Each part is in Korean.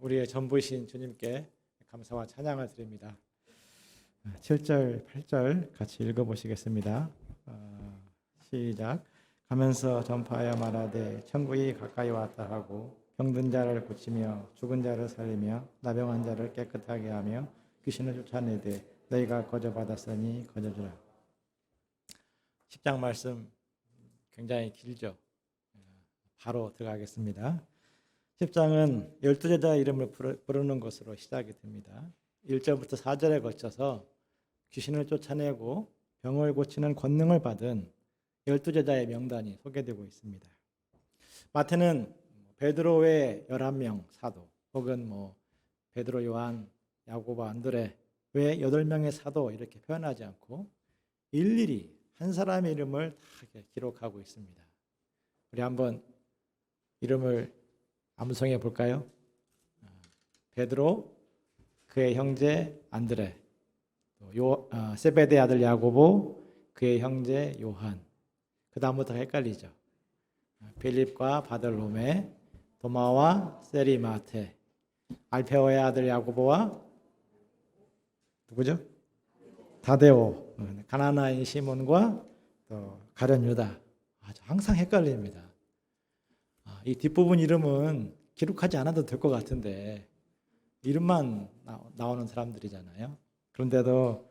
우리의 전부이신 주님께 감사와 찬양을 드립니다. 7절, 8절 같이 읽어보시겠습니다. 시작. 가면서 전파하여 말하되 천국이 가까이 왔다 하고 병든 자를 고치며 죽은 자를 살리며 나병한 자를 깨끗하게 하며 귀신을 쫓아내되 너희가 거저 받았으니 거저 주라. 10장 말씀 굉장히 길죠. 바로 들어가겠습니다. 10장은 12제자 이름을 부르는 것으로 시작이 됩니다. 1절부터 4절에 거쳐서 귀신을 쫓아내고 병을 고치는 권능을 받은 12제자의 명단이 소개되고 있습니다. 마태는 베드로 외 11명 사도 혹은 베드로, 요한, 야고보, 안드레 외 8명의 사도 이렇게 표현하지 않고 일일이 한 사람의 이름을 다 기록하고 있습니다. 우리 한번 이름을 암송해 볼까요? 베드로, 그의 형제 안드레, 세베대 아들 야고보, 그의 형제 요한. 그 다음부터 헷갈리죠. 빌립과 바들로메, 도마와 세리마테, 알페오의 아들 야고보와 누구죠? 다데오, 가나나인 시몬과 또 가룟 유다. 항상 헷갈립니다. 이 뒷부분 이름은 기록하지 않아도 될 것 같은데 이름만 나오는 사람들이잖아요. 그런데도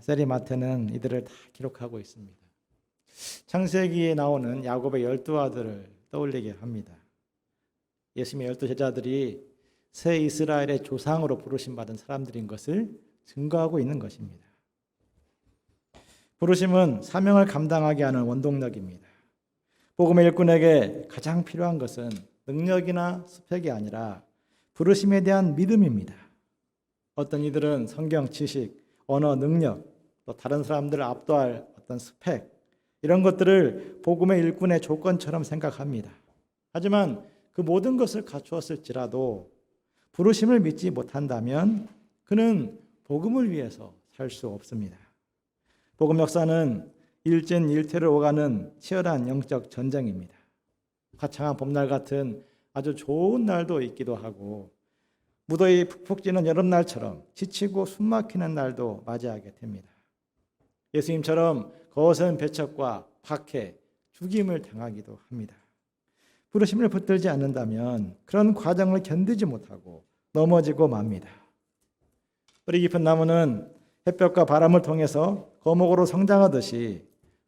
세리마테는 이들을 다 기록하고 있습니다. 창세기에 나오는 야곱의 12아들을 떠올리게 합니다. 예수님의 12제자들이 새 이스라엘의 조상으로 부르심받은 사람들인 것을 증거하고 있는 것입니다. 부르심은 사명을 감당하게 하는 원동력입니다. 복음의 일꾼에게 가장 필요한 것은 능력이나 스펙이 아니라 부르심에 대한 믿음입니다. 어떤 이들은 성경 지식, 언어 능력, 또 다른 사람들을 압도할 어떤 스펙 이런 것들을 복음의 일꾼의 조건처럼 생각합니다. 하지만 그 모든 것을 갖추었을지라도 부르심을 믿지 못한다면 그는 복음을 위해서 살 수 없습니다. 복음 역사는 일진일퇴를 오가는 치열한 영적 전쟁입니다. 화창한 봄날 같은 아주 좋은 날도 있기도 하고 무더위 푹푹 찌는 여름날처럼 지치고 숨막히는 날도 맞이하게 됩니다. 예수님처럼 거센 배척과 박해, 죽임을 당하기도 합니다. 부르심을 붙들지 않는다면 그런 과정을 견디지 못하고 넘어지고 맙니다. 뿌리 깊은 나무는 햇볕과 바람을 통해서 거목으로 성장하듯이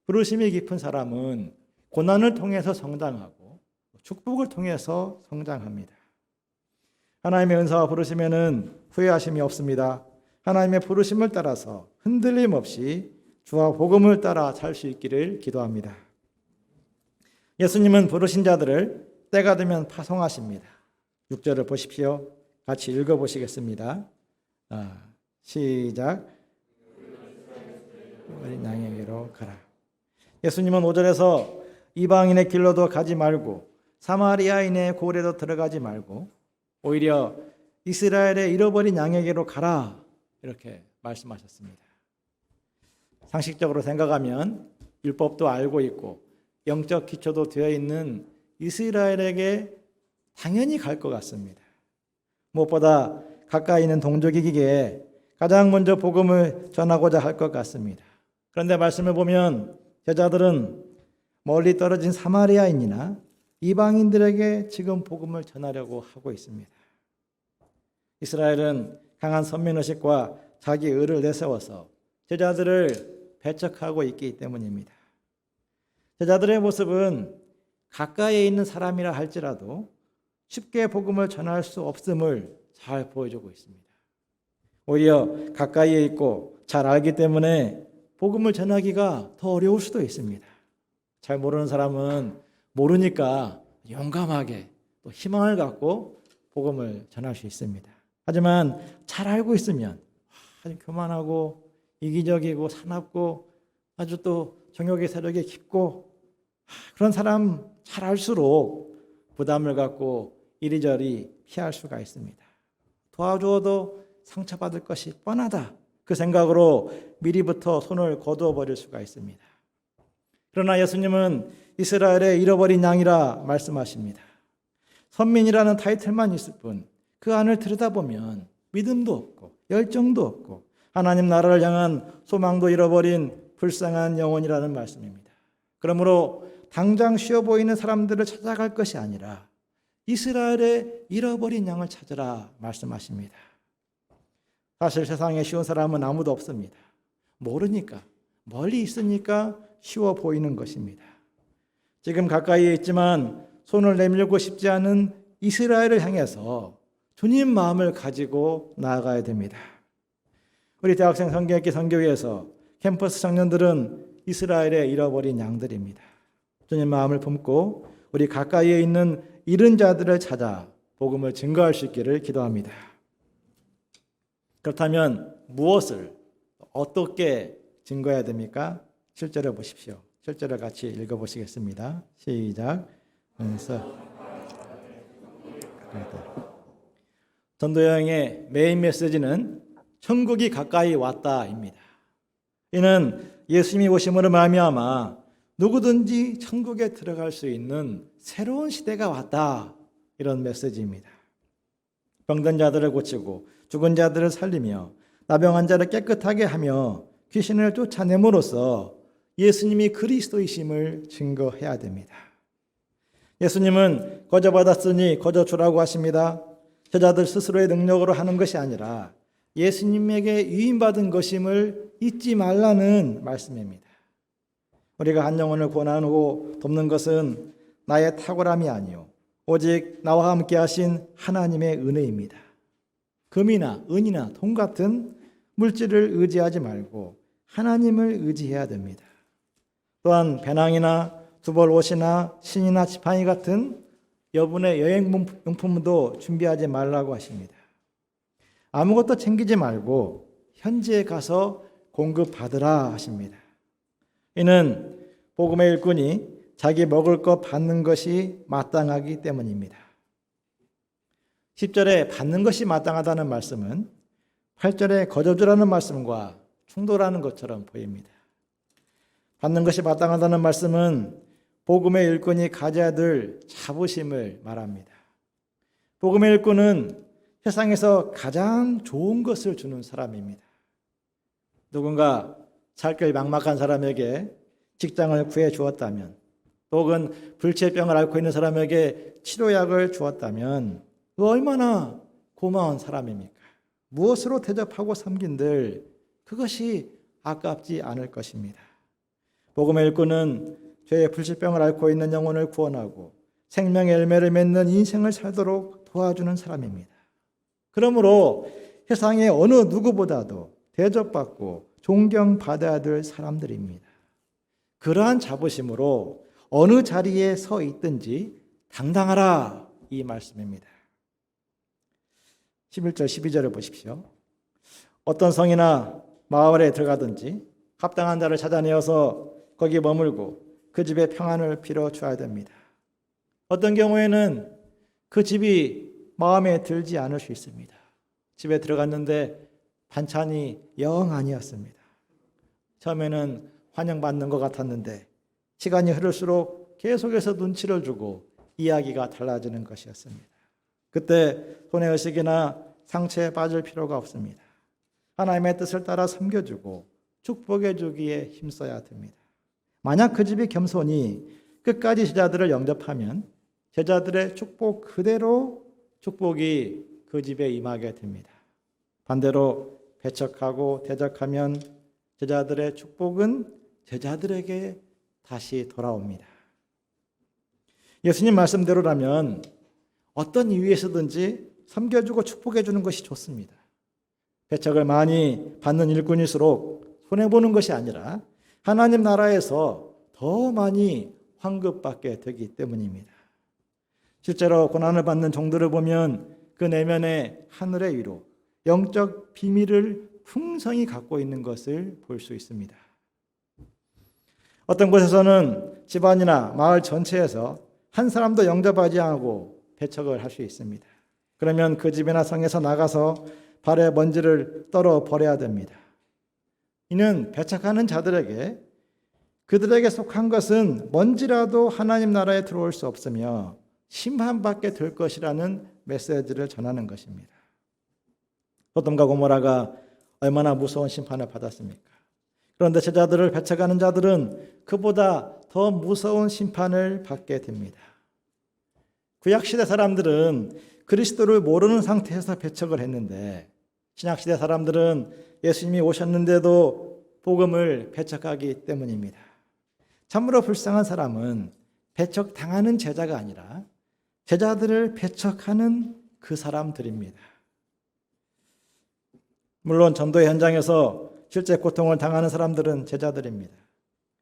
부르심이 깊은 사람은 고난을 통해서 성장하고 축복을 통해서 성장합니다. 하나님의 은사와 부르심에는 후회하심이 없습니다. 하나님의 부르심을 따라서 흔들림 없이 주와 복음을 따라 살 수 있기를 기도합니다. 예수님은 부르신 자들을 때가 되면 파송하십니다. 6절을 보십시오. 같이 읽어보시겠습니다. 시작. 어린 양에게로 가라. 예수님은 5절에서 이방인의 길로도 가지 말고 사마리아인의 고래도 들어가지 말고 오히려 이스라엘의 잃어버린 양에게로 가라 이렇게 말씀하셨습니다. 상식적으로 생각하면 율법도 알고 있고 영적 기초도 되어 있는 이스라엘에게 당연히 갈 것 같습니다. 무엇보다 가까이 있는 동족이기에 가장 먼저 복음을 전하고자 할 것 같습니다. 그런데 말씀을 보면 제자들은 멀리 떨어진 사마리아인이나 이방인들에게 지금 복음을 전하려고 하고 있습니다. 이스라엘은 강한 선민의식과 자기 의를 내세워서 제자들을 배척하고 있기 때문입니다. 제자들의 모습은 가까이에 있는 사람이라 할지라도 쉽게 복음을 전할 수 없음을 잘 보여주고 있습니다. 오히려 가까이에 있고 잘 알기 때문에 복음을 전하기가 더 어려울 수도 있습니다. 잘 모르는 사람은 모르니까 용감하게 또 희망을 갖고 복음을 전할 수 있습니다. 하지만 잘 알고 있으면 아주 교만하고 이기적이고 사납고 아주 또 정욕의 세력이 깊고 그런 사람 잘 알수록 부담을 갖고 이리저리 피할 수가 있습니다. 도와주어도 상처받을 것이 뻔하다. 그 생각으로 미리부터 손을 거두어 버릴 수가 있습니다. 그러나 예수님은 이스라엘의 잃어버린 양이라 말씀하십니다. 선민이라는 타이틀만 있을 뿐 그 안을 들여다보면 믿음도 없고 열정도 없고 하나님 나라를 향한 소망도 잃어버린 불쌍한 영혼이라는 말씀입니다. 그러므로 당장 쉬워 보이는 사람들을 찾아갈 것이 아니라 이스라엘의 잃어버린 양을 찾으라 말씀하십니다. 사실 세상에 쉬운 사람은 아무도 없습니다. 모르니까, 멀리 있으니까 쉬워 보이는 것입니다. 지금 가까이에 있지만 손을 내밀고 싶지 않은 이스라엘을 향해서 주님 마음을 가지고 나아가야 됩니다. 우리 대학생 성경학기 선교회에서 캠퍼스 청년들은 이스라엘의 잃어버린 양들입니다. 주님 마음을 품고 우리 가까이에 있는 잃은 자들을 찾아 복음을 증거할 수 있기를 기도합니다. 그렇다면 무엇을 어떻게 증거해야 됩니까? 7절을 보십시오. 7절을 같이 읽어보시겠습니다. 시작. 전도 여행의 메인 메시지는 천국이 가까이 왔다입니다. 이는 예수님이 오심으로 말미암아 누구든지 천국에 들어갈 수 있는 새로운 시대가 왔다, 이런 메시지입니다. 병든 자들을 고치고 죽은 자들을 살리며 나병한 자를 깨끗하게 하며 귀신을 쫓아냄으로써 예수님이 그리스도이심을 증거해야 됩니다. 예수님은 거저 받았으니 거저 주라고 하십니다. 제자들 스스로의 능력으로 하는 것이 아니라 예수님에게 위임받은 것임을 잊지 말라는 말씀입니다. 우리가 한 영혼을 구원하고 돕는 것은 나의 탁월함이 아니요 오직 나와 함께 하신 하나님의 은혜입니다. 금이나 은이나 돈 같은 물질을 의지하지 말고 하나님을 의지해야 됩니다. 또한 배낭이나 두벌 옷이나 신이나 지팡이 같은 여분의 여행용품도 준비하지 말라고 하십니다. 아무것도 챙기지 말고 현지에 가서 공급받으라 하십니다. 이는 복음의 일꾼이 자기 먹을 것 받는 것이 마땅하기 때문입니다. 10절에 받는 것이 마땅하다는 말씀은 8절에 거저주라는 말씀과 충돌하는 것처럼 보입니다. 받는 것이 마땅하다는 말씀은 복음의 일꾼이 가져야 될 자부심을 말합니다. 복음의 일꾼은 세상에서 가장 좋은 것을 주는 사람입니다. 누군가 살 길 막막한 사람에게 직장을 구해 주었다면, 혹은 불치병을 앓고 있는 사람에게 치료약을 주었다면 얼마나 고마운 사람입니까? 무엇으로 대접하고 섬긴들 그것이 아깝지 않을 것입니다. 복음의 일꾼은 죄의 불치병을 앓고 있는 영혼을 구원하고 생명의 열매를 맺는 인생을 살도록 도와주는 사람입니다. 그러므로 세상의 어느 누구보다도 대접받고 존경받아야 될 사람들입니다. 그러한 자부심으로 어느 자리에 서 있든지 당당하라, 이 말씀입니다. 11절 12절을 보십시오. 어떤 성이나 마을에 들어가든지 합당한 자를 찾아내어서 거기 머물고 그 집에 평안을 빌어줘야 됩니다. 어떤 경우에는 그 집이 마음에 들지 않을 수 있습니다. 집에 들어갔는데 반찬이 영 아니었습니다. 처음에는 환영받는 것 같았는데 시간이 흐를수록 계속해서 눈치를 주고 이야기가 달라지는 것이었습니다. 그때 손의 의식이나 상처에 빠질 필요가 없습니다. 하나님의 뜻을 따라 섬겨주고 축복해 주기에 힘써야 됩니다. 만약 그 집이 겸손히 끝까지 제자들을 영접하면 제자들의 축복 그대로 축복이 그 집에 임하게 됩니다. 반대로 배척하고 대적하면 제자들의 축복은 제자들에게 다시 돌아옵니다. 예수님 말씀대로라면 어떤 이유에서든지 섬겨주고 축복해주는 것이 좋습니다. 배척을 많이 받는 일꾼일수록 손해보는 것이 아니라 하나님 나라에서 더 많이 환급받게 되기 때문입니다. 실제로 고난을 받는 종들을 보면 그 내면에 하늘의 위로, 영적 비밀을 풍성히 갖고 있는 것을 볼 수 있습니다. 어떤 곳에서는 집안이나 마을 전체에서 한 사람도 영접하지 않고 배척을 할 수 있습니다. 그러면 그 집이나 성에서 나가서 발에 먼지를 떨어 버려야 됩니다. 이는 배척하는 자들에게 그들에게 속한 것은 먼지라도 하나님 나라에 들어올 수 없으며 심판받게 될 것이라는 메시지를 전하는 것입니다. 소돔과 고모라가 얼마나 무서운 심판을 받았습니까? 그런데 제자들을 배척하는 자들은 그보다 더 무서운 심판을 받게 됩니다. 구약시대 사람들은 그리스도를 모르는 상태에서 배척을 했는데 신약시대 사람들은 예수님이 오셨는데도 복음을 배척하기 때문입니다. 참으로 불쌍한 사람은 배척당하는 제자가 아니라 제자들을 배척하는 그 사람들입니다. 물론 전도의 현장에서 실제 고통을 당하는 사람들은 제자들입니다.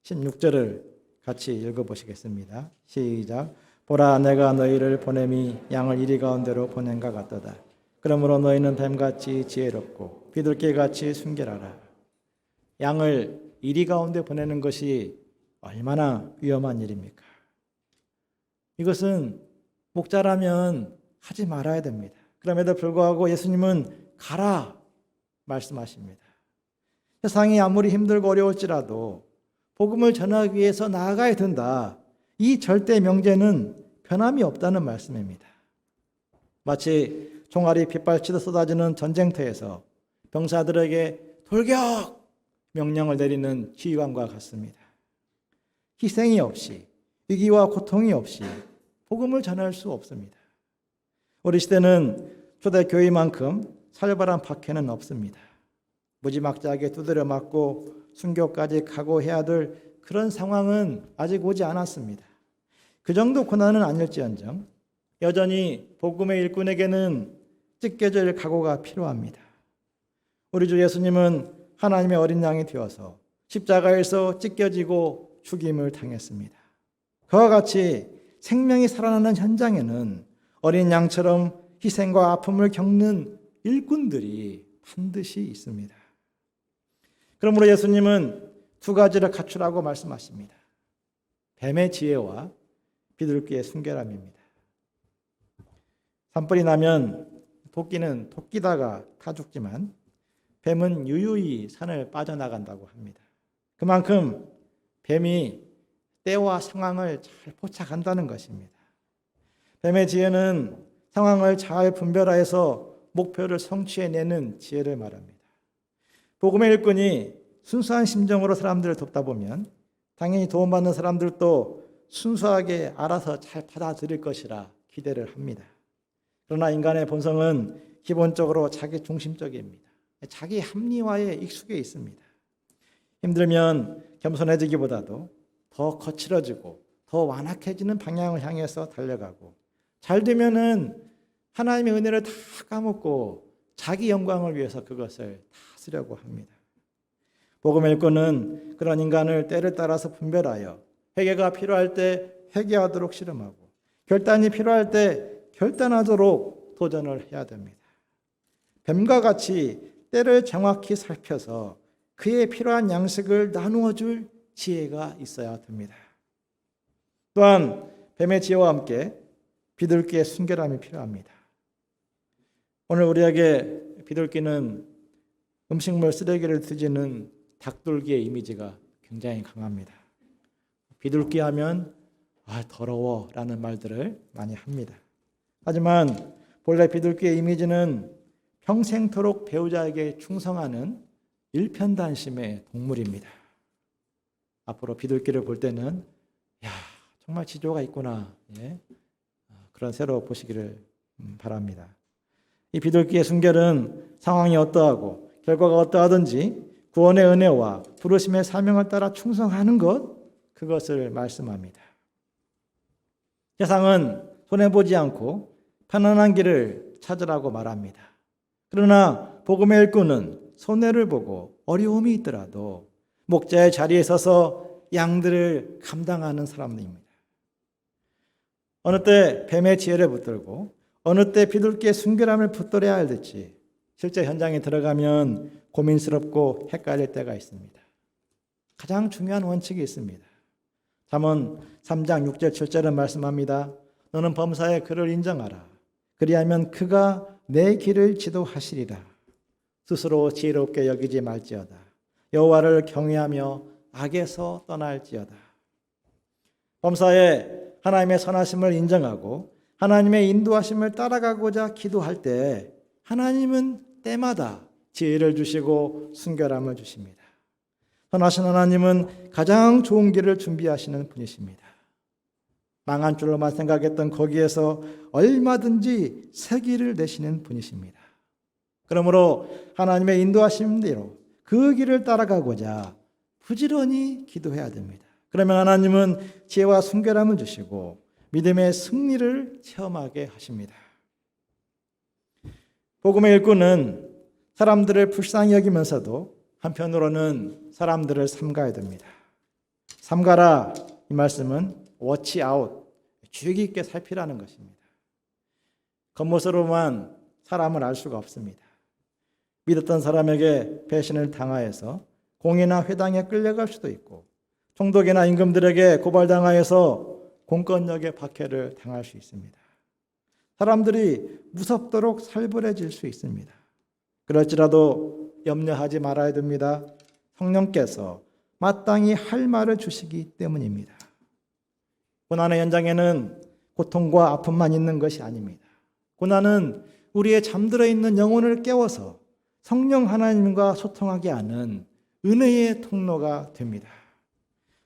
16절을 같이 읽어보시겠습니다. 시작. 보라, 내가 너희를 보냄이 양을 이리 가운데로 보낸가 같도다. 그러므로 너희는 뱀같이 지혜롭고 비둘기같이 순결하라. 양을 이리 가운데 보내는 것이 얼마나 위험한 일입니까? 이것은 목자라면 하지 말아야 됩니다. 그럼에도 불구하고 예수님은 가라 말씀하십니다. 세상이 아무리 힘들고 어려울지라도 복음을 전하기 위해서 나아가야 된다. 이 절대 명제는 변함이 없다는 말씀입니다. 마치 총알이 빗발치듯 쏟아지는 전쟁터에서 병사들에게 돌격! 명령을 내리는 지휘관과 같습니다. 희생이 없이, 위기와 고통이 없이 복음을 전할 수 없습니다. 우리 시대는 초대교회만큼 살벌한 박해는 없습니다. 무지막지하게 두드려 맞고 순교까지 각오해야 될 그런 상황은 아직 오지 않았습니다. 그 정도 고난은 아닐지언정 여전히 복음의 일꾼에게는 찢겨질 각오가 필요합니다. 우리 주 예수님은 하나님의 어린 양이 되어서 십자가에서 찢겨지고 죽임을 당했습니다. 그와 같이 생명이 살아나는 현장에는 어린 양처럼 희생과 아픔을 겪는 일꾼들이 반드시 있습니다. 그러므로 예수님은 두 가지를 갖추라고 말씀하십니다. 뱀의 지혜와 비둘기의 순결함입니다. 산불이 나면 토끼는 토끼다가 타 죽지만 뱀은 유유히 산을 빠져나간다고 합니다. 그만큼 뱀이 때와 상황을 잘 포착한다는 것입니다. 뱀의 지혜는 상황을 잘 분별하여서 목표를 성취해내는 지혜를 말합니다. 복음의 일꾼이 순수한 심정으로 사람들을 돕다 보면 당연히 도움받는 사람들도 순수하게 알아서 잘 받아들일 것이라 기대를 합니다. 그러나 인간의 본성은 기본적으로 자기 중심적입니다. 자기 합리화에 익숙해 있습니다. 힘들면 겸손해지기보다도 더 거칠어지고 더 완악해지는 방향을 향해서 달려가고 잘 되면은 하나님의 은혜를 다 까먹고 자기 영광을 위해서 그것을 다 쓰려고 합니다. 복음의 일꾼은 그런 인간을 때를 따라서 분별하여 회개가 필요할 때 회개하도록 씨름하고 결단이 필요할 때 결단하도록 도전을 해야 됩니다. 뱀과 같이 때를 정확히 살펴서 그에 필요한 양식을 나누어 줄 지혜가 있어야 됩니다. 또한 뱀의 지혜와 함께 비둘기의 순결함이 필요합니다. 오늘 우리에게 비둘기는 음식물 쓰레기를 뒤지는 닭둘기의 이미지가 굉장히 강합니다. 비둘기 하면 더러워 라는 말들을 많이 합니다. 하지만 본래 비둘기의 이미지는 평생토록 배우자에게 충성하는 일편단심의 동물입니다. 앞으로 비둘기를 볼 때는 정말 지조가 있구나, 그런 새로 보시기를 바랍니다. 이 비둘기의 순결은 상황이 어떠하고 결과가 어떠하든지 구원의 은혜와 부르심의 사명을 따라 충성하는 것, 그것을 말씀합니다. 세상은 손해보지 않고 편안한 길을 찾으라고 말합니다. 그러나 복음의 일꾼은 손해를 보고 어려움이 있더라도 목자의 자리에 서서 양들을 감당하는 사람입니다. 어느 때 뱀의 지혜를 붙들고 어느 때 비둘기의 순결함을 붙들어야 할지 실제 현장에 들어가면 고민스럽고 헷갈릴 때가 있습니다. 가장 중요한 원칙이 있습니다. 잠언 3장 6절 7절은 말씀합니다. 너는 범사의 그를 인정하라. 그리하면 그가 내 길을 지도하시리라. 스스로 지혜롭게 여기지 말지어다. 여호와를 경외하며 악에서 떠날지어다. 범사에 하나님의 선하심을 인정하고 하나님의 인도하심을 따라가고자 기도할 때 하나님은 때마다 지혜를 주시고 순결함을 주십니다. 선하신 하나님은 가장 좋은 길을 준비하시는 분이십니다. 망한 줄로만 생각했던 거기에서 얼마든지 새 길을 내시는 분이십니다. 그러므로 하나님의 인도하심대로 그 길을 따라가고자 부지런히 기도해야 됩니다. 그러면 하나님은 지혜와 순결함을 주시고 믿음의 승리를 체험하게 하십니다. 복음의 일꾼은 사람들을 불쌍히 여기면서도 한편으로는 사람들을 삼가야 됩니다. 삼가라, 이 말씀은 watch out, 주의 깊게 살피라는 것입니다. 겉모습으로만 사람을 알 수가 없습니다. 믿었던 사람에게 배신을 당하여서 공회나 회당에 끌려갈 수도 있고 총독이나 임금들에게 고발당하여서 공권력의 박해를 당할 수 있습니다. 사람들이 무섭도록 살벌해질 수 있습니다. 그럴지라도 염려하지 말아야 됩니다. 성령께서 마땅히 할 말을 주시기 때문입니다. 고난의 현장에는 고통과 아픔만 있는 것이 아닙니다. 고난은 우리의 잠들어 있는 영혼을 깨워서 성령 하나님과 소통하게 하는 은혜의 통로가 됩니다.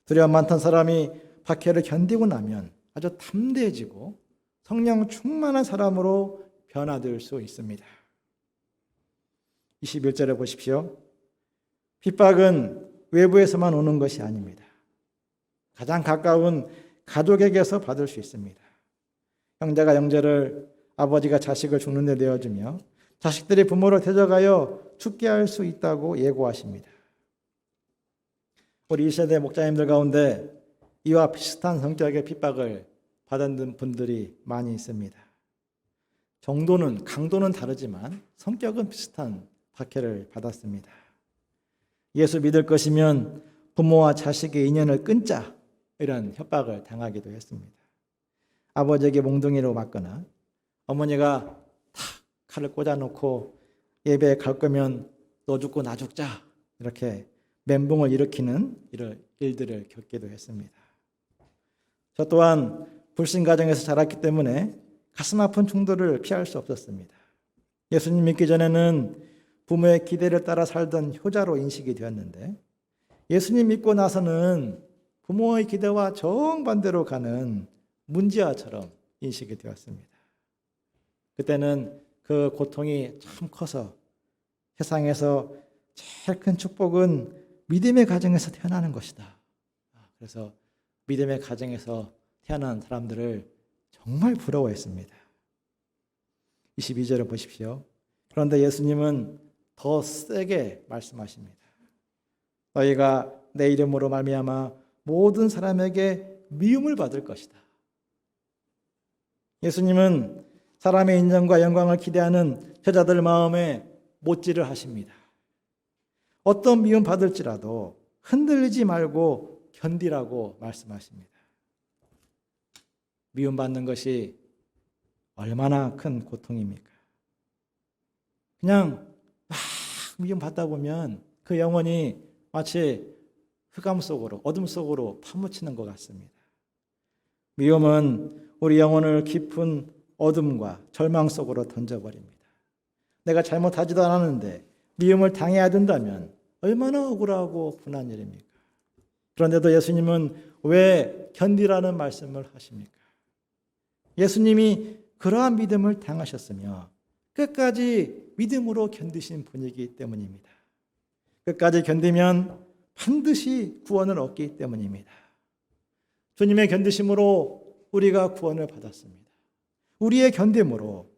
두려움 많던 사람이 박해를 견디고 나면 아주 담대해지고 성령 충만한 사람으로 변화될 수 있습니다. 21절에 보십시오. 핍박은 외부에서만 오는 것이 아닙니다. 가장 가까운 가족에게서 받을 수 있습니다. 형제가 형제를, 아버지가 자식을 죽는 데 내어주며 자식들이 부모를 대적하여 죽게 할 수 있다고 예고하십니다. 우리 이 세대 목자님들 가운데 이와 비슷한 성격의 핍박을 받은 분들이 많이 있습니다. 정도는, 강도는 다르지만 성격은 비슷한 박해를 받았습니다. 예수 믿을 것이면 부모와 자식의 인연을 끊자, 이런 협박을 당하기도 했습니다. 아버지에게 몽둥이로 맞거나 어머니가 탁 칼을 꽂아놓고 예배에 갈 거면 너 죽고 나 죽자, 이렇게 멘붕을 일으키는 이런 일들을 겪기도 했습니다. 저 또한 불신 가정에서 자랐기 때문에 가슴 아픈 충돌을 피할 수 없었습니다. 예수님 믿기 전에는 부모의 기대를 따라 살던 효자로 인식이 되었는데 예수님 믿고 나서는 부모의 기대와 정반대로 가는 문지아처럼 인식이 되었습니다. 그때는 그 고통이 참 커서 세상에서 제일 큰 축복은 믿음의 가정에서 태어나는 것이다. 그래서 믿음의 가정에서 태어난 사람들을 정말 부러워했습니다. 22절을 보십시오. 그런데 예수님은 더 세게 말씀하십니다. 너희가 내 이름으로 말미암아 모든 사람에게 미움을 받을 것이다. 예수님은 사람의 인정과 영광을 기대하는 제자들 마음에 못질을 하십니다. 어떤 미움 받을지라도 흔들리지 말고 견디라고 말씀하십니다. 미움받는 것이 얼마나 큰 고통입니까? 그냥 막 미움받다 보면 그 영혼이 마치 흑암 속으로, 어둠 속으로 파묻히는 것 같습니다. 미움은 우리 영혼을 깊은 어둠과 절망 속으로 던져버립니다. 내가 잘못하지도 않았는데 미움을 당해야 된다면 얼마나 억울하고 분한 일입니까? 그런데도 예수님은 왜 견디라는 말씀을 하십니까? 예수님이 그러한 믿음을 당하셨으며 끝까지 믿음으로 견디신 분이기 때문입니다. 끝까지 견디면 반드시 구원을 얻기 때문입니다. 주님의 견디심으로 우리가 구원을 받았습니다. 우리의 견딤으로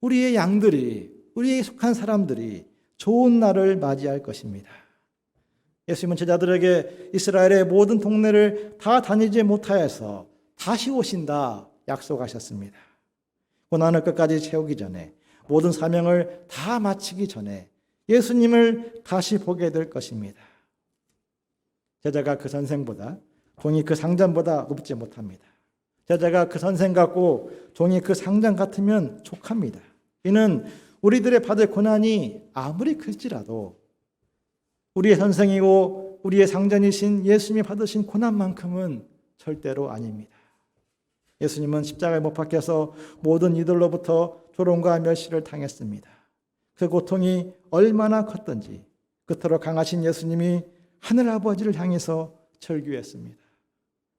우리의 양들이, 우리에 속한 사람들이 좋은 날을 맞이할 것입니다. 예수님은 제자들에게 이스라엘의 모든 동네를 다 다니지 못하여서 다시 오신다 약속하셨습니다. 고난을 끝까지 채우기 전에, 모든 사명을 다 마치기 전에 예수님을 다시 보게 될 것입니다. 제자가 그 선생보다, 종이 그 상전보다 높지 못합니다. 제자가 그 선생 같고 종이 그 상전 같으면 족합니다. 이는 우리들의 받을 고난이 아무리 클지라도 우리의 선생이고 우리의 상전이신 예수님이 받으신 고난만큼은 절대로 아닙니다. 예수님은 십자가에 못 박혀서 모든 이들로부터 조롱과 멸시를 당했습니다. 그 고통이 얼마나 컸던지 그토록 강하신 예수님이 하늘 아버지를 향해서 절규했습니다.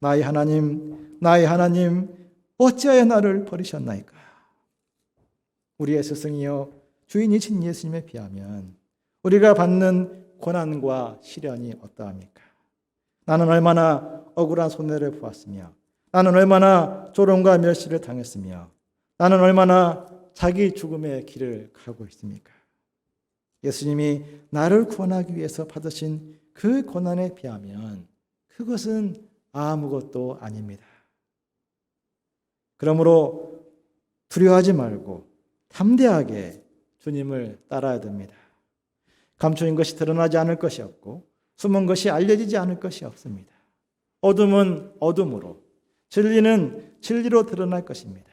나의 하나님, 나의 하나님, 어찌하여 나를 버리셨나이까? 우리의 스승이요 주인이신 예수님에 비하면 우리가 받는 고난과 시련이 어떠합니까? 나는 얼마나 억울한 손해를 보았으며, 나는 얼마나 조롱과 멸시를 당했으며, 나는 얼마나 자기 죽음의 길을 가고 있습니까? 예수님이 나를 구원하기 위해서 받으신 그 고난에 비하면 그것은 아무것도 아닙니다. 그러므로 두려워하지 말고 담대하게 주님을 따라야 됩니다. 감추인 것이 드러나지 않을 것이 없고 숨은 것이 알려지지 않을 것이 없습니다. 어둠은 어둠으로, 진리는 진리로 드러날 것입니다.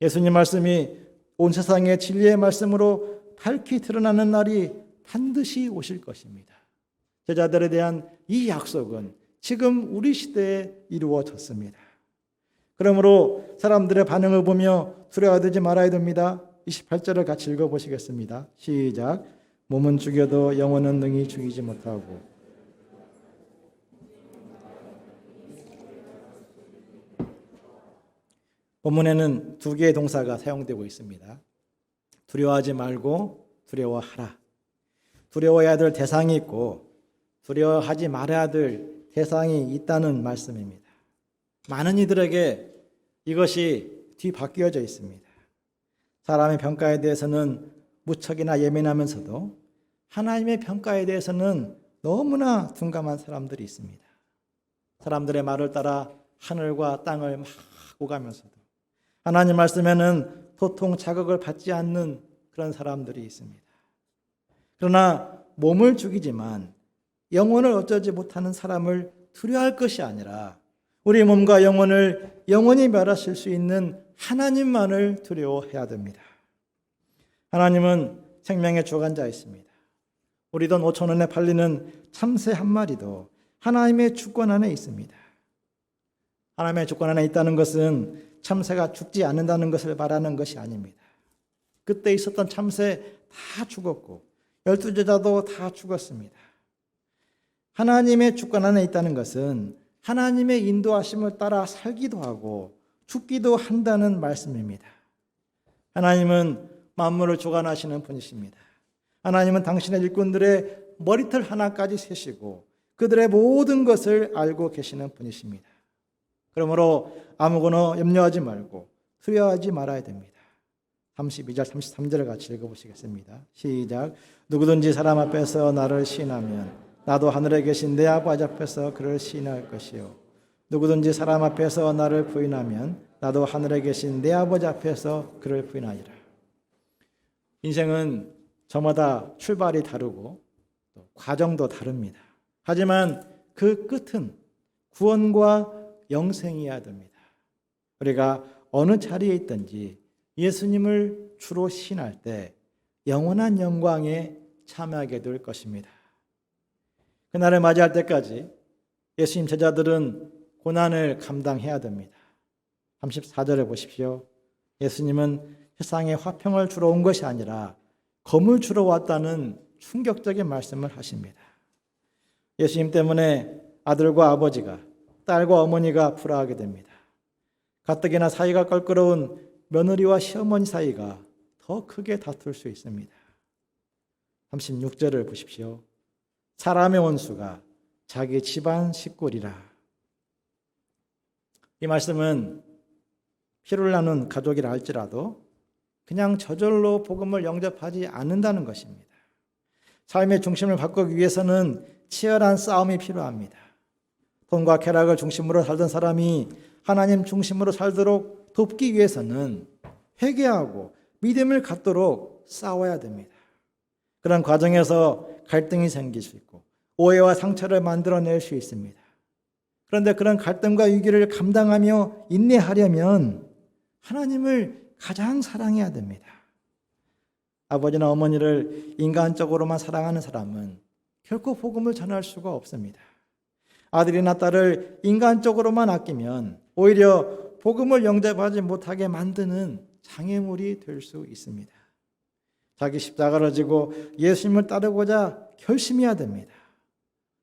예수님 말씀이 온 세상의 진리의 말씀으로 밝히 드러나는 날이 반드시 오실 것입니다. 제자들에 대한 이 약속은 지금 우리 시대에 이루어졌습니다. 그러므로 사람들의 반응을 보며 두려워하지 말아야 됩니다. 28절을 같이 읽어보시겠습니다. 시작. 몸은 죽여도 영혼은 능히 죽이지 못하고 본문에는 두 개의 동사가 사용되고 있습니다. 두려워하지 말고 두려워하라. 두려워해야 될 대상이 있고 두려워하지 말아야 될 대상이 있다는 말씀입니다. 많은 이들에게 이것이 뒤바뀌어져 있습니다. 사람의 평가에 대해서는 무척이나 예민하면서도 하나님의 평가에 대해서는 너무나 둔감한 사람들이 있습니다. 사람들의 말을 따라 하늘과 땅을 막 오가면서도 하나님 말씀에는 도통 자극을 받지 않는 그런 사람들이 있습니다. 그러나 몸을 죽이지만 영혼을 어쩌지 못하는 사람을 두려워할 것이 아니라 우리 몸과 영혼을 영원히 멸하실 수 있는 하나님만을 두려워해야 됩니다. 하나님은 생명의 주관자이십니다. 우리 돈 5천 원에 팔리는 참새 한 마리도 하나님의 주권 안에 있습니다. 하나님의 주권 안에 있다는 것은 참새가 죽지 않는다는 것을 말하는 것이 아닙니다. 그때 있었던 참새 다 죽었고 12제자도 다 죽었습니다. 하나님의 주권 안에 있다는 것은 하나님의 인도하심을 따라 살기도 하고 죽기도 한다는 말씀입니다. 하나님은 만물을 주관하시는 분이십니다. 하나님은 당신의 일꾼들의 머리털 하나까지 세시고 그들의 모든 것을 알고 계시는 분이십니다. 그러므로 아무거나 염려하지 말고 두려워하지 말아야 됩니다. 32절, 33절을 같이 읽어보시겠습니다. 시작. 누구든지 사람 앞에서 나를 시인하면 나도 하늘에 계신 내 아버지 앞에서 그를 시인할 것이요. 누구든지 사람 앞에서 나를 부인하면 나도 하늘에 계신 내 아버지 앞에서 그를 부인하리라. 인생은 저마다 출발이 다르고 또 과정도 다릅니다. 하지만 그 끝은 구원과 영생이어야 됩니다. 우리가 어느 자리에 있든지 예수님을 주로 신할 때 영원한 영광에 참여하게 될 것입니다. 그날을 맞이할 때까지 예수님 제자들은 고난을 감당해야 됩니다. 34절에 보십시오. 예수님은 세상에 화평을 주러 온 것이 아니라 검을 주러 왔다는 충격적인 말씀을 하십니다. 예수님 때문에 아들과 아버지가, 딸과 어머니가 불화하게 됩니다. 가뜩이나 사이가 껄끄러운 며느리와 시어머니 사이가 더 크게 다툴 수 있습니다. 36절을 보십시오. 사람의 원수가 자기 집안 식구리라. 이 말씀은 피를 나눈 가족이라 할지라도 그냥 저절로 복음을 영접하지 않는다는 것입니다. 삶의 중심을 바꾸기 위해서는 치열한 싸움이 필요합니다. 돈과 쾌락을 중심으로 살던 사람이 하나님 중심으로 살도록 돕기 위해서는 회개하고 믿음을 갖도록 싸워야 됩니다. 그런 과정에서 갈등이 생길 수 있고 오해와 상처를 만들어낼 수 있습니다. 그런데 그런 갈등과 위기를 감당하며 인내하려면 하나님을 가장 사랑해야 됩니다. 아버지나 어머니를 인간적으로만 사랑하는 사람은 결코 복음을 전할 수가 없습니다. 아들이나 딸을 인간적으로만 아끼면 오히려 복음을 영접하지 못하게 만드는 장애물이 될 수 있습니다. 자기 십자가를 지고 예수님을 따르고자 결심해야 됩니다.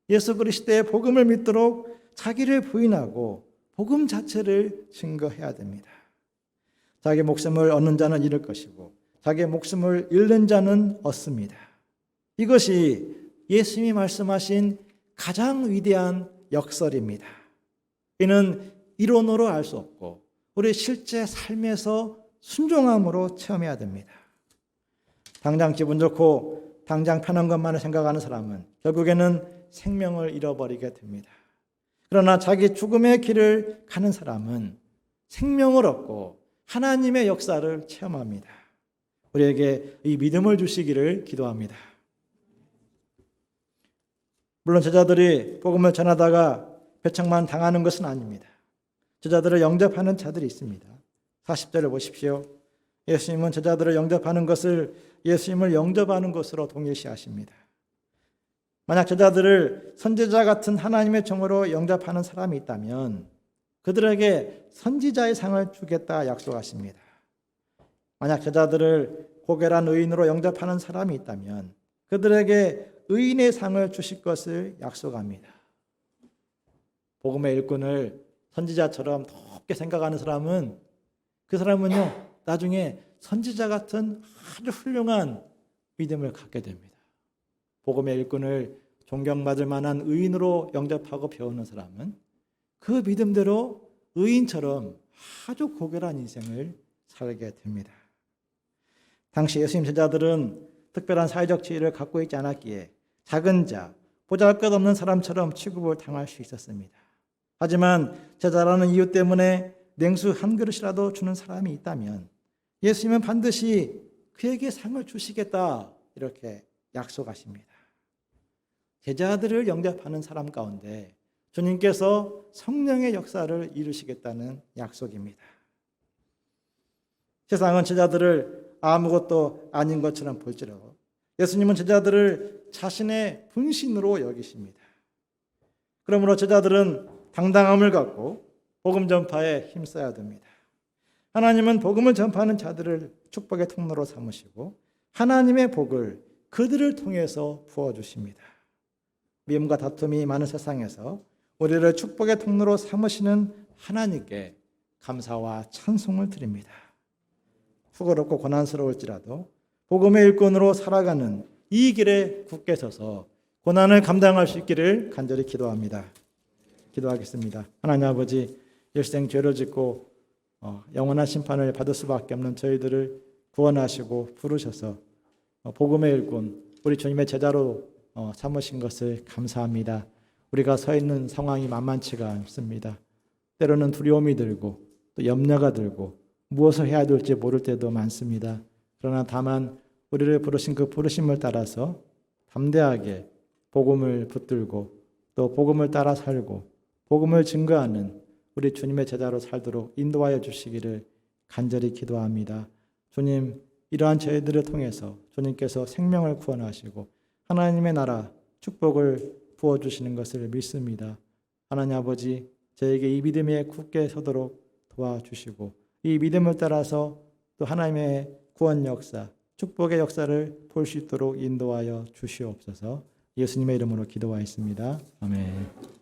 예수 그리스도의 복음을 믿도록 자기를 부인하고 복음 자체를 증거해야 됩니다. 자기 목숨을 얻는 자는 잃을 것이고 자기 목숨을 잃는 자는 얻습니다. 이것이 예수님이 말씀하신 가장 위대한 역설입니다. 이는 이론으로 알 수 없고 우리 실제 삶에서 순종함으로 체험해야 됩니다. 당장 기분 좋고 당장 편한 것만을 생각하는 사람은 결국에는 생명을 잃어버리게 됩니다. 그러나 자기 죽음의 길을 가는 사람은 생명을 얻고 하나님의 역사를 체험합니다. 우리에게 이 믿음을 주시기를 기도합니다. 물론 제자들이 복음을 전하다가 배척만 당하는 것은 아닙니다. 제자들을 영접하는 자들이 있습니다. 40절을 보십시오. 예수님은 제자들을 영접하는 것을 예수님을 영접하는 것으로 동일시하십니다. 만약 제자들을 선지자 같은 하나님의 종으로 영접하는 사람이 있다면 그들에게 선지자의 상을 주겠다 약속하십니다. 만약 제자들을 고결한 의인으로 영접하는 사람이 있다면 그들에게 의인의 상을 주실 것을 약속합니다. 복음의 일꾼을 선지자처럼 높게 생각하는 사람은 그 사람은요 나중에 선지자 같은 아주 훌륭한 믿음을 갖게 됩니다. 복음의 일꾼을 존경받을 만한 의인으로 영접하고 배우는 사람은 그 믿음대로 의인처럼 아주 고결한 인생을 살게 됩니다. 당시 예수님 제자들은 특별한 사회적 지위를 갖고 있지 않았기에 작은 자, 보잘것없는 사람처럼 취급을 당할 수 있었습니다. 하지만 제자라는 이유 때문에 냉수 한 그릇이라도 주는 사람이 있다면 예수님은 반드시 그에게 상을 주시겠다 이렇게 약속하십니다. 제자들을 영접하는 사람 가운데 주님께서 성령의 역사를 이루시겠다는 약속입니다. 세상은 제자들을 아무것도 아닌 것처럼 볼지라도 예수님은 제자들을 자신의 분신으로 여기십니다. 그러므로 제자들은 당당함을 갖고 복음 전파에 힘써야 됩니다. 하나님은 복음을 전파하는 자들을 축복의 통로로 삼으시고 하나님의 복을 그들을 통해서 부어주십니다. 미움과 다툼이 많은 세상에서 우리를 축복의 통로로 삼으시는 하나님께 감사와 찬송을 드립니다. 수고롭고 고난스러울지라도 복음의 일꾼으로 살아가는 이 길에 굳게 서서 고난을 감당할 수 있기를 간절히 기도합니다. 기도하겠습니다. 하나님 아버지, 일생 죄를 짓고 영원한 심판을 받을 수밖에 없는 저희들을 구원하시고 부르셔서 복음의 일꾼, 우리 주님의 제자로 삼으신 것을 감사합니다. 우리가 서 있는 상황이 만만치가 않습니다. 때로는 두려움이 들고 또 염려가 들고 무엇을 해야 될지 모를 때도 많습니다. 그러나 다만 우리를 부르신 그 부르심을 따라서 담대하게 복음을 붙들고 또 복음을 따라 살고 복음을 증거하는 우리 주님의 제자로 살도록 인도하여 주시기를 간절히 기도합니다. 주님, 이러한 저희들을 통해서 주님께서 생명을 구원하시고 하나님의 나라 축복을 부어주시는 것을 믿습니다. 하나님 아버지, 저에게 이 믿음에 굳게 서도록 도와주시고 이 믿음을 따라서 또 하나님의 구원 역사, 축복의 역사를 볼 수 있도록 인도하여 주시옵소서. 예수님의 이름으로 기도하였습니다. 아멘.